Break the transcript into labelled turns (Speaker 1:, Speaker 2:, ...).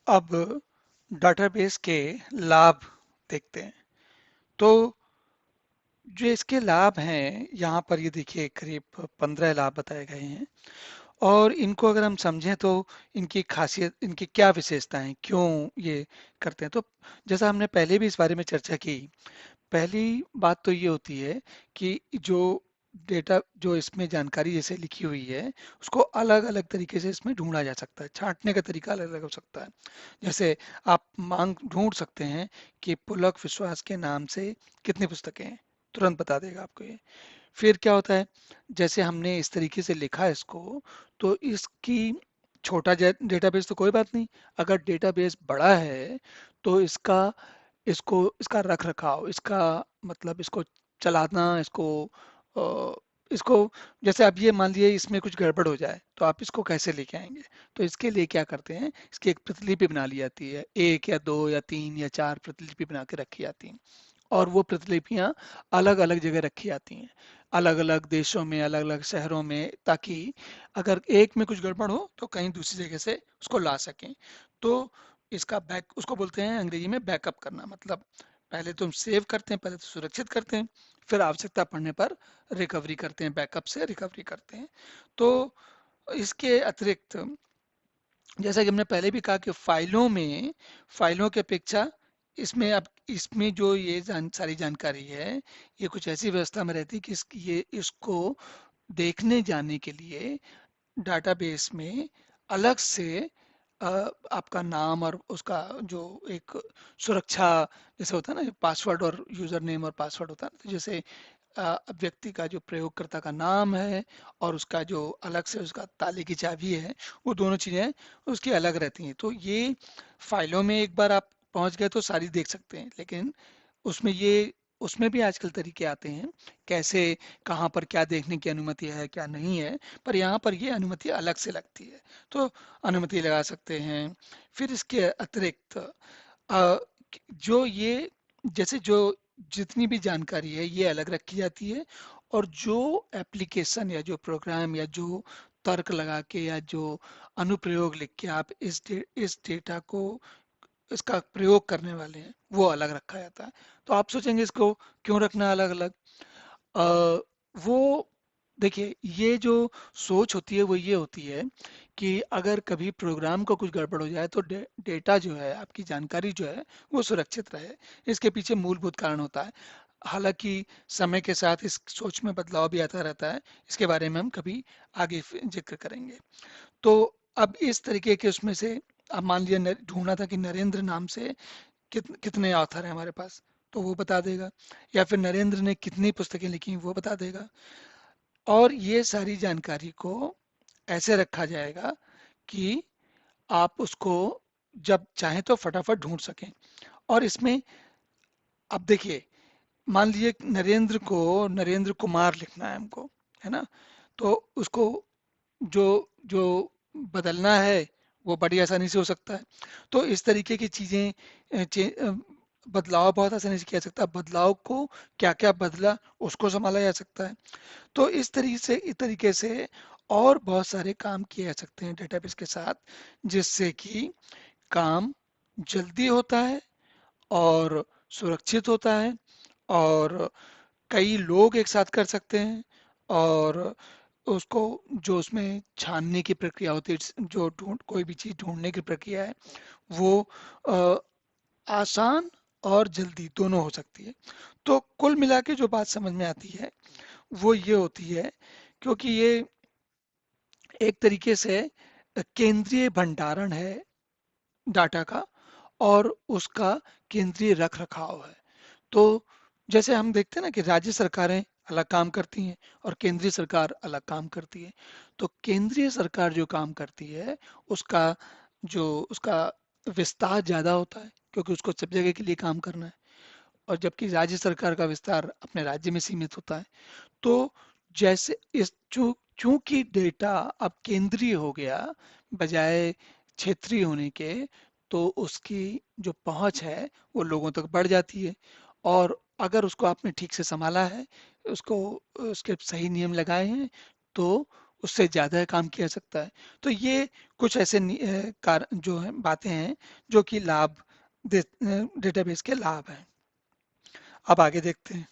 Speaker 1: अब डाटाबेस के लाभ देखते हैं। तो जो इसके लाभ हैं यहाँ पर ये देखिए करीब 15 लाभ बताए गए हैं। और इनको अगर हम समझें तो इनकी खासियत, इनकी क्या विशेषताएं हैं, क्यों ये करते हैं। तो जैसा हमने पहले भी इस बारे में चर्चा की, पहली बात तो ये होती है कि जो डेटा, जो इसमें जानकारी जैसे लिखी हुई है, उसको अलग अलग तरीके से इसमें ढूंढा जा सकता है। छांटने का तरीका अलग अलग हो सकता है। जैसे आप मांग ढूंढ सकते हैं कि पुलक विश्वास के नाम से कितनी पुस्तकें हैं, तुरंत बता देगा आपको ये। फिर क्या होता है, जैसे हमने इस तरीके से लिखा है इसको, तो इसकी छोटा डेटाबेस तो कोई बात नहीं, अगर डेटाबेस बड़ा है तो इसका रख रखाव, इसका मतलब इसको चलाना, अ, इसको, जैसे अब ये मान लीजिए इसमें कुछ गड़बड़ हो जाए तो आप इसको कैसे लेके आएंगे। तो इसके लिए क्या करते हैं, इसकी एक प्रतिलिपि बना ली जाती है, एक या दो या तीन या चार प्रतिलिपि बना के रखी जाती हैं। और वो प्रतिलिपियां अलग अलग जगह रखी जाती हैं, अलग अलग देशों में, अलग अलग शहरों में, ताकि अगर एक में कुछ गड़बड़ हो तो कहीं दूसरी जगह से उसको ला सकें। तो इसका बैक, उसको बोलते हैं अंग्रेजी में बैकअप करना। मतलब पहले तो हम सेव करते हैं, पहले तो सुरक्षित करते हैं, फिर आवश्यकता पड़ने पर रिकवरी करते हैं, बैकअप से रिकवरी करते हैं। तो इसके अतिरिक्त, जैसा कि हमने पहले भी कहा कि फाइलों की अपेक्षा इसमें, अब इसमें जो ये सारी जानकारी है, ये कुछ ऐसी व्यवस्था में रहती है कि ये इसको देखने जाने के लिए डाटाबेस में अलग से अ, आपका नाम और उसका जो एक सुरक्षा, जैसे होता है ना पासवर्ड और यूजर नेम और पासवर्ड होता है ना, तो जैसे व्यक्ति का जो प्रयोगकर्ता का नाम है और उसका जो अलग से उसका ताले की चाबी है, वो दोनों चीजें उसकी अलग रहती हैं। तो ये फाइलों में एक बार आप पहुंच गए तो सारी देख सकते हैं, लेकिन उसमें ये, उसमें भी आजकल तरीके आते हैं कैसे, कहाँ पर क्या देखने की अनुमति है क्या नहीं है। पर यहाँ पर ये अनुमति अलग से लगती है, तो अनुमति लगा सकते हैं। फिर इसके अतिरिक्त अ, जो ये, जैसे जो जितनी भी जानकारी है ये अलग रखी जाती है, और जो एप्लीकेशन या जो प्रोग्राम या जो तर्क लगा के या जो अनुप्रयोग लिख के आप इस डेटा को, इसका प्रयोग करने वाले हैं, वो अलग रखा जाता है। तो आप सोचेंगे इसको क्यों रखना अलग अलग। अ, वो देखिए, ये जो सोच होती है वो ये होती है कि अगर कभी प्रोग्राम को कुछ गड़बड़ हो जाए तो डेटा जो है, आपकी जानकारी जो है, वो सुरक्षित रहे। इसके पीछे मूलभूत कारण होता है। हालांकि समय के साथ इस सोच में बदलाव भी आता रहता है, इसके बारे में हम कभी आगे जिक्र करेंगे। तो अब इस तरीके के उसमें से, अब मान लिया ढूंढना था कि नरेंद्र नाम से कितने ऑथर हैं हमारे पास, तो वो बता देगा। या फिर नरेंद्र ने कितनी पुस्तकें लिखी वो बता देगा। और ये सारी जानकारी को ऐसे रखा जाएगा कि आप उसको जब चाहें तो फटाफट ढूंढ सकें। और इसमें, अब देखिए, मान लीजिए नरेंद्र को नरेंद्र कुमार लिखना है हमको, है ना, तो उसको जो जो बदलना है वो बड़ी आसानी से हो सकता है। तो इस तरीके की चीजें, बदलाव बहुत आसानी से किया जा सकता है। बदलाव को क्या क्या बदला उसको संभाला जा सकता है। तो इस तरीके से और बहुत सारे काम किए जा सकते हैं डेटाबेस के साथ, जिससे कि काम जल्दी होता है और सुरक्षित होता है, और कई लोग एक साथ कर सकते हैं। और उसको, जो उसमें छानने की प्रक्रिया होती है, जो ढूंढ कोई भी चीज ढूंढने की प्रक्रिया है, वो अ, आसान और जल्दी दोनों हो सकती है। तो कुल मिला के जो बात समझ में आती है वो ये होती है, क्योंकि ये एक तरीके से केंद्रीय भंडारण है डाटा का, और उसका केंद्रीय रख रखाव है। तो जैसे हम देखते हैं ना कि राज्य सरकारें अलग काम करती हैं और केंद्रीय सरकार अलग काम करती है। तो केंद्रीय सरकार जो काम करती है, उसका उसका विस्तार ज्यादा होता है, क्योंकि उसको सब जगह के लिए काम करना है। और जबकि राज्य सरकार का विस्तार अपने राज्य में सीमित होता है। तो जैसे इस चूंकि डेटा अब केंद्रीय हो गया बजाय क्षेत्रीय होने के, तो उसकी जो पहुंच है वो लोगों तक बढ़ जाती है। और अगर उसको आपने ठीक से संभाला है, उसको उसके सही नियम लगाए हैं, तो उससे ज़्यादा काम किया जा सकता है। तो ये कुछ ऐसे जो है बातें हैं जो कि लाभ डेटाबेस के लाभ हैं। अब आगे देखते हैं।